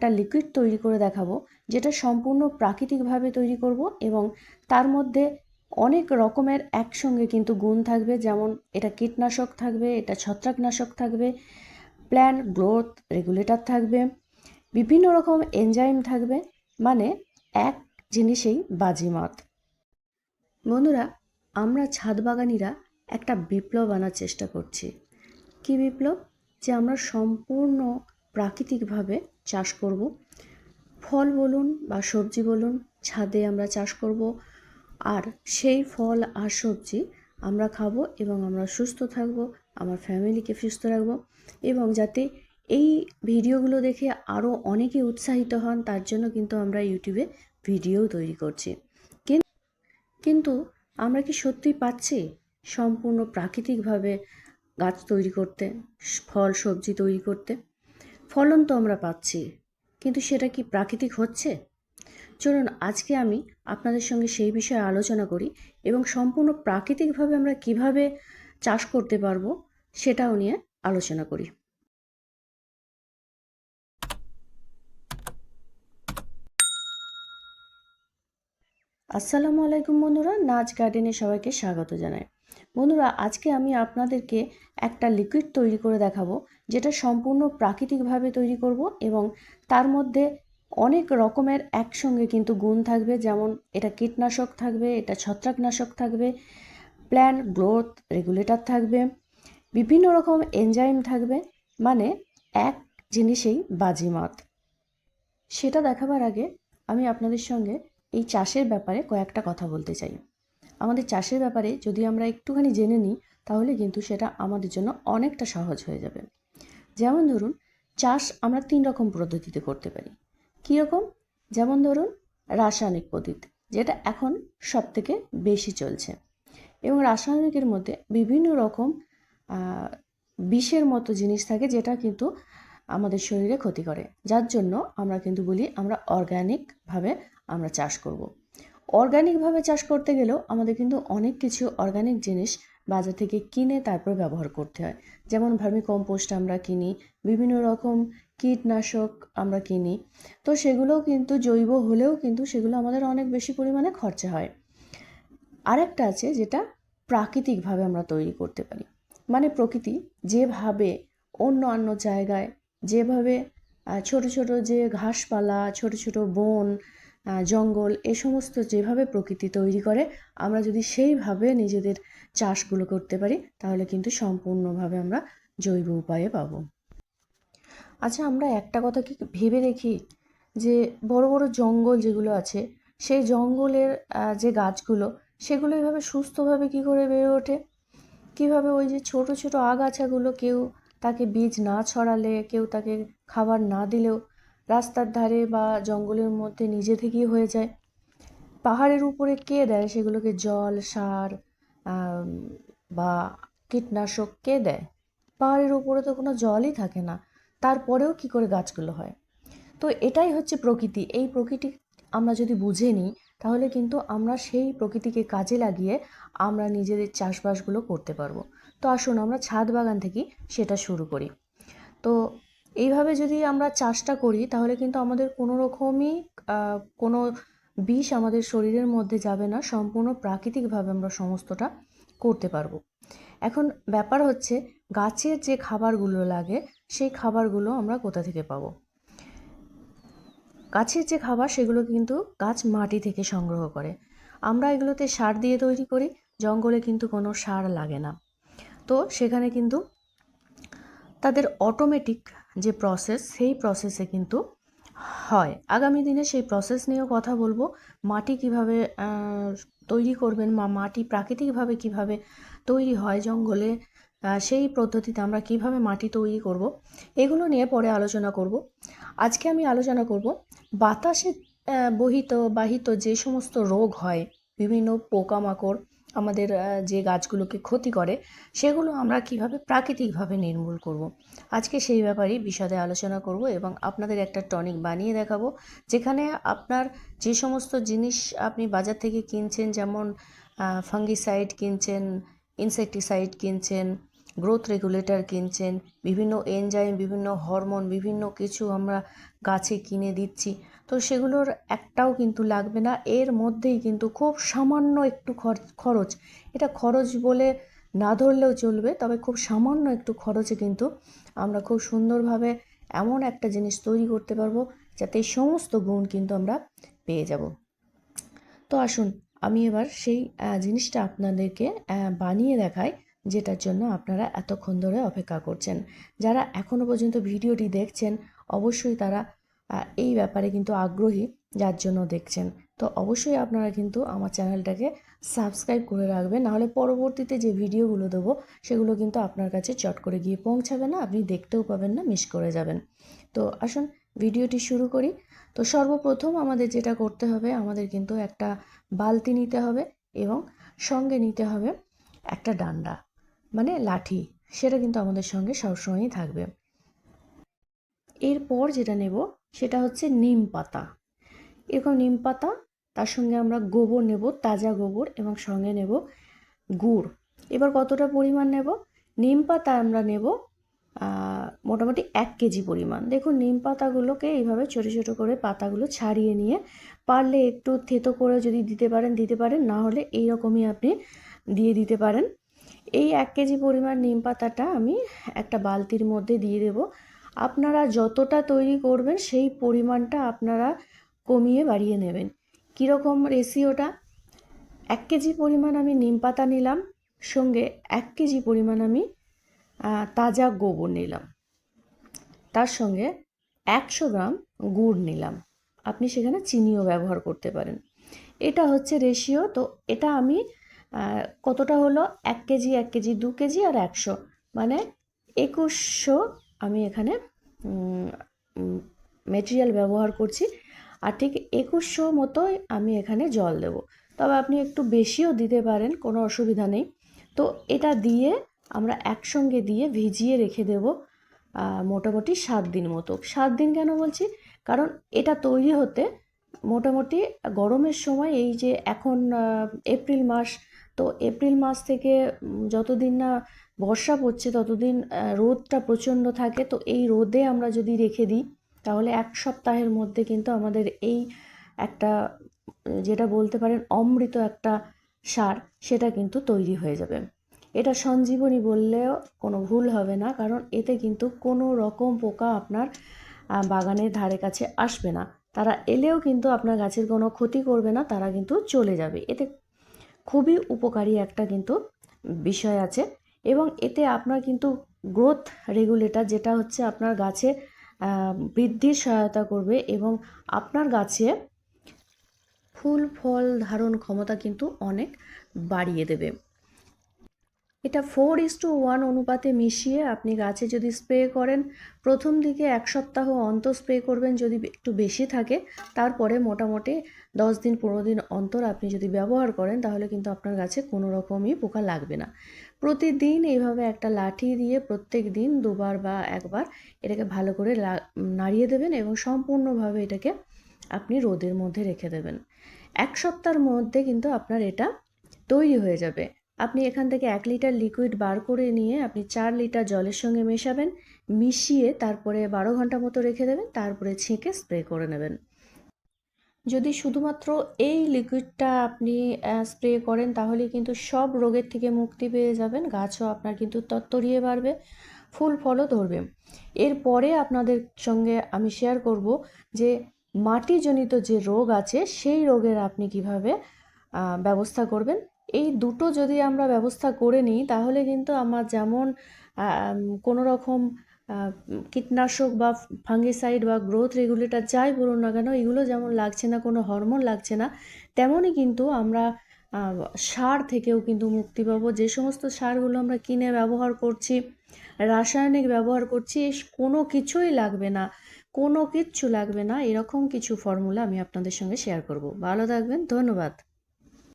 একটা লিকুইড তৈরি করে দেখাবো, যেটা সম্পূর্ণ প্রাকৃতিকভাবে তৈরি করব এবং তার মধ্যে অনেক রকমের একসঙ্গে কিন্তু গুণ থাকবে। যেমন এটা কীটনাশক থাকবে, এটা ছত্রাকনাশক থাকবে, প্ল্যান্ট গ্রোথ রেগুলেটর থাকবে, বিভিন্ন রকম এনজাইম থাকবে, মানে এক জিনিসেই বাজিমাত। বন্ধুরা, আমরা ছাদ বাগানিরা একটা বিপ্লব আনার চেষ্টা করছি। কী বিপ্লব? যে আমরা সম্পূর্ণ প্রাকৃতিকভাবে চাষ করব। ফল বলুন বা সবজি বলুন, ছাদে আমরা চাষ করব, আর সেই ফল আর সবজি আমরা খাবো এবং আমরা সুস্থ থাকব, আমার ফ্যামিলিকে সুস্থ রাখবো, এবং যাতে এই ভিডিওগুলো দেখে আরও অনেকে উৎসাহিত হন তার জন্য কিন্তু আমরা ইউটিউবে ভিডিও তৈরি করছি। কিন্তু আমরা কি সত্যিই পাচ্ছি সম্পূর্ণ প্রাকৃতিকভাবে গাছ তৈরি করতে, ফল সবজি তৈরি করতে? ফলন তো আমরা পাচ্ছি, কিন্তু সেটা কি প্রাকৃতিক হচ্ছে? চলুন আজকে আমি আপনাদের সঙ্গে সেই বিষয়ে আলোচনা করি এবং সম্পূর্ণ প্রাকৃতিকভাবে আমরা কিভাবে চাষ করতে পারবো সেটাও নিয়ে আলোচনা করি। আসসালামু আলাইকুম বন্ধুরা, নাচ গার্ডেনে সবাইকে স্বাগত জানাই। বন্ধুরা, আজকে আমি আপনাদেরকে একটা লিকুইড তৈরি করে দেখাবো, যেটা সম্পূর্ণ প্রাকৃতিকভাবে তৈরি করব এবং তার মধ্যে অনেক রকমের একসঙ্গে কিন্তু গুণ থাকবে। যেমন এটা কীটনাশক থাকবে, এটা ছত্রাকনাশক থাকবে, প্ল্যান্ট গ্রোথ রেগুলেটর থাকবে, বিভিন্ন রকম এনজাইম থাকবে, মানে এক জিনিসেই বাজিমাত। সেটা দেখাবার আগে আমি আপনাদের সঙ্গে এই চাষের ব্যাপারে কয়েকটা কথা বলতে চাই। আমাদের চাষের ব্যাপারে যদি আমরা একটুখানি জেনে নিই, তাহলে কিন্তু সেটা আমাদের জন্য অনেকটা সহজ হয়ে যাবে। যেমন ধরুন, চাষ আমরা ৩ রকম পদ্ধতিতে করতে পারি। কীরকম? যেমন ধরুন, রাসায়নিক পদ্ধতি, যেটা এখন সবথেকে বেশি চলছে, এবং রাসায়নিকের মধ্যে বিভিন্ন রকম বিষের মতো জিনিস থাকে, যেটা কিন্তু আমাদের শরীরে ক্ষতি করে, যার জন্য আমরা কিন্তু বলি আমরা অর্গ্যানিকভাবে আমরা চাষ করব। অর্গ্যানিকভাবে চাষ করতে গেলেও আমাদের কিন্তু অনেক কিছু অর্গ্যানিক জিনিস বাজার থেকে কিনে তারপর ব্যবহার করতে হয়। যেমন ভার্মি কম্পোস্ট আমরা কিনি, বিভিন্ন রকম কীটনাশক আমরা কিনি, তো সেগুলোও কিন্তু জৈব হলেও কিন্তু সেগুলো আমাদের অনেক বেশি পরিমাণে খরচা হয়। আরেকটা আছে যেটা প্রাকৃতিকভাবে আমরা তৈরি করতে পারি, মানে প্রকৃতি যেভাবে অন্য জায়গায় যেভাবে ছোট ছোট যে ঘাসপালা, ছোট ছোট বন, জঙ্গল, এ সমস্ত যেভাবে প্রকৃতি তৈরি করে, আমরা যদি সেইভাবে নিজেদের চাষগুলো করতে পারি, তাহলে কিন্তু সম্পূর্ণভাবে আমরা জৈব উপায়ে পাবো। আচ্ছা, আমরা একটা কথা কি ভেবে দেখি, যে বড় বড় জঙ্গল যেগুলো আছে, সেই জঙ্গলের যে গাছগুলো, সেগুলো এভাবে সুস্থভাবে কী করে বেড়ে ওঠে? কীভাবে ওই যে ছোট ছোট আগাছাগুলো কেউ তাকে বীজ না ছড়ালে, কেউ তাকে খাবার না দিলেও রাস্তার ধারে বা জঙ্গলের মধ্যে নিজে থেকেই হয়ে যায়। পাহাড়ের উপরে কে দেয় সেগুলোকে জল, সার বা কীটনাশক কে দেয়? পাহাড়ের উপরে তো কোনো জলই থাকে না, তারপরেও কি করে গাছগুলো হয়? তো এটাই হচ্ছে প্রকৃতি। এই প্রকৃতি আমরা যদি বুঝে নিই, তাহলে কিন্তু আমরা সেই প্রকৃতিকে কাজে লাগিয়ে আমরা নিজেদের চাষবাসগুলো করতে পারবো। তো আসুন আমরা ছাদ বাগান থেকেই সেটা শুরু করি। তো এইভাবে যদি আমরা চাষটা করি, তাহলে কিন্তু আমাদের কোনো রকমই কোনো বিষ আমাদের শরীরের মধ্যে যাবে না, সম্পূর্ণ প্রাকৃতিকভাবে আমরা সমস্তটা করতে পারবো। এখন ব্যাপার হচ্ছে, গাছের যে খাবারগুলো লাগে, সেই খাবারগুলো আমরা কোথা থেকে পাবো? গাছের যে খাবার, সেগুলো কিন্তু গাছ মাটি থেকে সংগ্রহ করে। আমরা এগুলোতে সার দিয়ে তৈরি করি, জঙ্গলে কিন্তু কোনো সার লাগে না। তো সেখানে কিন্তু তাদের অটোমেটিক যে প্রসেস, সেই প্রসেসে কিন্তু হয়। আগামী দিনে সেই প্রসেস নিয়েও কথা বলবো। মাটি কিভাবে তৈরি করবেন, বা মাটি প্রাকৃতিকভাবে কিভাবে তৈরি হয় জঙ্গলে, সেই পদ্ধতিতে আমরা কিভাবে মাটি তৈরি করব, এগুলো নিয়ে পরে আলোচনা করব। আজকে আমি আলোচনা করব বাতাসে বাহিত যে সমস্ত রোগ হয়, বিভিন্ন পোকামাকড় আমাদের যে গাছগুলোকে ক্ষতি করে, সেগুলো আমরা কিভাবে প্রাকৃতিকভাবে নির্মূল করব। আজকে সেই ব্যাপারেই বিশদে আলোচনা করব এবং আপনাদের একটা টনিক বানিয়ে দেখাবো, যেখানে আপনার যে সমস্ত জিনিস আপনি বাজার থেকে কিনছেন, যেমন ফাঙ্গিসাইড কিনছেন, ইনসেকটিসাইড কিনছেন, গ্রোথ রেগুলেটর কিনছেন, বিভিন্ন এনজাইম, বিভিন্ন হরমোন, বিভিন্ন কিছু আমরা গাছে কিনে দিচ্ছি, তো সেগুলোর একটাও কিন্তু লাগবে না। এর মধ্যেই কিন্তু খুব সামান্য একটু খরচ, এটা খরচ বলে না ধরলেও চলবে, তবে খুব সামান্য একটু খরচে কিন্তু আমরা খুব সুন্দরভাবে এমন একটা জিনিস তৈরি করতে পারবো যাতে এই সমস্ত গুণ কিন্তু আমরা পেয়ে যাব। তো আসুন আমি এবার সেই জিনিসটা আপনাদেরকে বানিয়ে দেখাই, যেটার জন্য আপনারা এতক্ষণ ধরে অপেক্ষা করছেন। যারা এখনও পর্যন্ত ভিডিওটি দেখছেন অবশ্যই তারা এই ব্যাপারে কিন্তু আগ্রহী, যার জন্য দেখছেন। তো অবশ্যই আপনারা কিন্তু আমার চ্যানেলটাকে সাবস্ক্রাইব করে রাখবেন, নাহলে পরবর্তীতে যে ভিডিওগুলো দেবো সেগুলো কিন্তু আপনার কাছে চট করে গিয়ে পৌঁছাবে না, আপনি দেখতেও পাবেন না, মিস করে যাবেন। তো আসুন ভিডিওটি শুরু করি। তো সর্বপ্রথম আমাদের যেটা করতে হবে, আমাদের কিন্তু একটা বালতি নিতে হবে এবং সঙ্গে নিতে হবে একটা ডান্ডা, মানে লাঠি, সেটা কিন্তু আমাদের সঙ্গে সবসময়ই থাকবে। এরপর যেটা নেব সেটা হচ্ছে নিম পাতা, এরকম নিম পাতা, তার সঙ্গে আমরা গোবর নেব, তাজা গোবর, এবং সঙ্গে নেব গুড়। এবার কতটা পরিমাণ নেব? নিম পাতা আমরা নেব মোটামুটি 1 কেজি পরিমাণ। দেখুন নিম পাতাগুলোকে এইভাবে ছোটো ছোটো করে পাতাগুলো ছাড়িয়ে নিয়ে, পারলে একটু থেতো করে যদি দিতে পারেন, না হলে এইরকমই আপনি দিয়ে দিতে পারেন। এই 1 কেজি পরিমাণ নিম পাতাটা আমি একটা বালতির মধ্যে দিয়ে দেব। আপনারা যতটা তৈরি করবেন সেই পরিমাণটা আপনারা কমিয়ে বাড়িয়ে নেবেন। কীরকম রেশিওটা? 1 কেজি পরিমাণ আমি নিম পাতা নিলাম, সঙ্গে 1 কেজি পরিমাণ আমি তাজা গোবর নিলাম, তার সঙ্গে 100 গ্রাম গুড় নিলাম। আপনি সেখানে চিনিও ব্যবহার করতে পারেন। এটা হচ্ছে রেশিও। তো এটা আমি কতটা হলো, 1 কেজি 1 কেজি 2 কেজি আর 100, মানে 2100 আমি এখানে মেটেরিয়াল ব্যবহার করছি। আর ঠিক 2100 মতোই আমি এখানে জল দেব, তবে আপনি একটু বেশিও দিতে পারেন, কোনো অসুবিধা নেই। তো এটা দিয়ে আমরা একসঙ্গে দিয়ে ভিজিয়ে রেখে দেব মোটামুটি 7 দিন মতো। 7 দিন কেন বলছি, কারণ এটা তৈরি হতে মোটামুটি গরমের সময়, এই যে এখন এপ্রিল মাস, তো এপ্রিল মাস থেকে যতদিন না বর্ষা পড়ছে ততদিন রোদটা প্রচণ্ড থাকে। তো এই রোদে আমরা যদি রেখে দিই তাহলে 1 সপ্তাহের মধ্যে কিন্তু আমাদের এই একটা যেটা বলতে পারেন অমৃত একটা সার, সেটা কিন্তু তৈরি হয়ে যাবে। এটা সঞ্জীবনী বললেও কোনো ভুল হবে না, কারণ এতে কিন্তু কোনো রকম পোকা আপনার বাগানের ধারে কাছে আসবে না। তারা এলেও কিন্তু আপনার গাছের কোনো ক্ষতি করবে না, তারা কিন্তু চলে যাবে। এতে খুবই উপকারী একটা কিন্তু বিষয় আছে। এবং এতে আপনার কিন্তু গ্রোথ রেগুলেটর, যেটা হচ্ছে আপনার গাছে বৃদ্ধির সহায়তা করবে এবং আপনার গাছে ফুল ফল ধারণ ক্ষমতা কিন্তু অনেক বাড়িয়ে দেবে। এটা 4:1 অনুপাতে মিশিয়ে আপনি গাছে যদি স্প্রে করেন, প্রথম দিকে 1 সপ্তাহ অন্তর স্প্রে করবেন যদি একটু বেশি থাকে, তারপরে মোটামুটি 10 দিন 15 দিন অন্তর আপনি যদি ব্যবহার করেন তাহলে কিন্তু আপনার গাছে কোনো রকমই পোকা লাগবে না। প্রতিদিন এইভাবে একটা লাঠি দিয়ে প্রত্যেক দিন 2 বার বা 1 বার এটাকে ভালো করে নাড়িয়ে দেবেন এবং সম্পূর্ণভাবে এটাকে আপনি রোদের মধ্যে রেখে দেবেন। 1 সপ্তাহের মধ্যে কিন্তু আপনার এটা তৈরি হয়ে যাবে। আপনি এখান থেকে 1 লিটার লিকুইড বার করে নিয়ে আপনি 4 লিটার জলের সঙ্গে মেশাবেন, মিশিয়ে তারপরে 12 ঘন্টা মতো রেখে দেবেন, তারপরে ছেঁকে স্প্রে করে নেবেন। যদি শুধুমাত্র এই লিকুইডটা আপনি স্প্রে করেন তাহলে কিন্তু সব রোগের থেকে মুক্তি পেয়ে যাবেন, গাছও আপনার কিন্তু তরতরিয়ে বাড়বে, ফুল ফলও ধরবে। এরপরে আপনাদের সঙ্গে আমি শেয়ার করব যে মাটিজনিত যে রোগ আছে সেই রোগের আপনি কিভাবে ব্যবস্থা করবেন। এই দুটো যদি আমরা ব্যবস্থা করে নিই তাহলে কিন্তু আমার যেমন কোনো রকম কীটনাশক বা ফাঙ্গিসাইড বা গ্রোথ রেগুলেটর যাই বলুন না কেন, এগুলো যেমন লাগছে না, কোনো হরমোন লাগছে না, তেমনই কিন্তু আমরা সার থেকেও কিন্তু মুক্তি পাবো। যে সমস্ত সারগুলো আমরা কিনে ব্যবহার করছি, রাসায়নিক ব্যবহার করছি, কোনো কিছুই লাগবে না, কোনো কিচ্ছু লাগবে না, এরকম কিছু ফর্মুলা আমি আপনাদের সঙ্গে শেয়ার করব। ভালো থাকবেন, ধন্যবাদ।